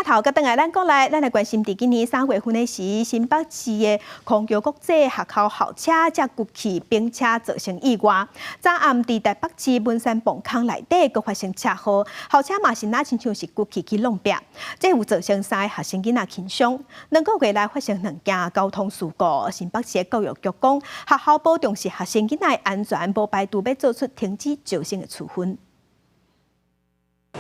头甲等下咱国内，咱来关心伫今年3月份的时，新北市的空桥国际学校校车才骨气并且造成意外。早暗伫台北市文山磅空内底，阁发生车祸，校车嘛是那亲像是骨气去弄壁，这有造成3个学生囡仔轻伤。2个月来发生2件交通事故，新北市的教育局讲，学校保重视学生囡仔的安全，无排除要做出停止招生的处分。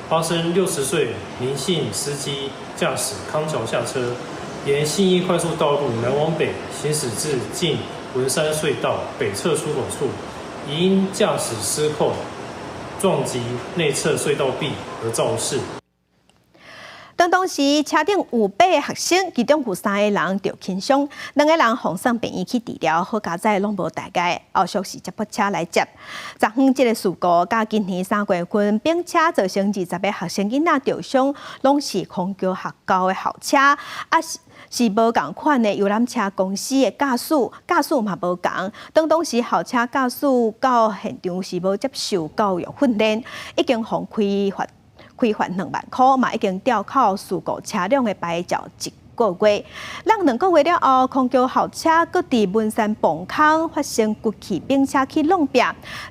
发生60岁林姓司机驾驶康桥下车，沿信义快速道路南往北行驶至近文山隧道北侧出口处，因驾驶失控撞击内侧隧道壁而肇事。当时车顶有8个学生，其中有3个人着轻伤，2个人送上病院去治疗，好佳在拢无大碍。后续是接驳车来接。昨昏这个事故，甲今年3月份并且造成20个学生囡仔着伤，拢是空桥学校的校车，是无共款的游览车公司的驾驶嘛无共。当时校车驾驶到现场是无接受教育训练，已经互开罚2万块，嘛已经吊扣事故车辆的牌照1个月。咱2个月了后，空桥校车搁伫文山磅空发生骨气，并且去弄壁。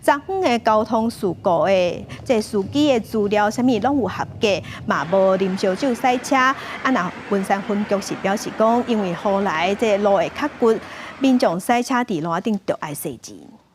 昨昏的交通事故的这司机的资料，啥物拢有合格，嘛无啉烧酒赛车。那文山分局是表示讲，因为后来这路会较骨，民众赛车伫路顶就爱细钱。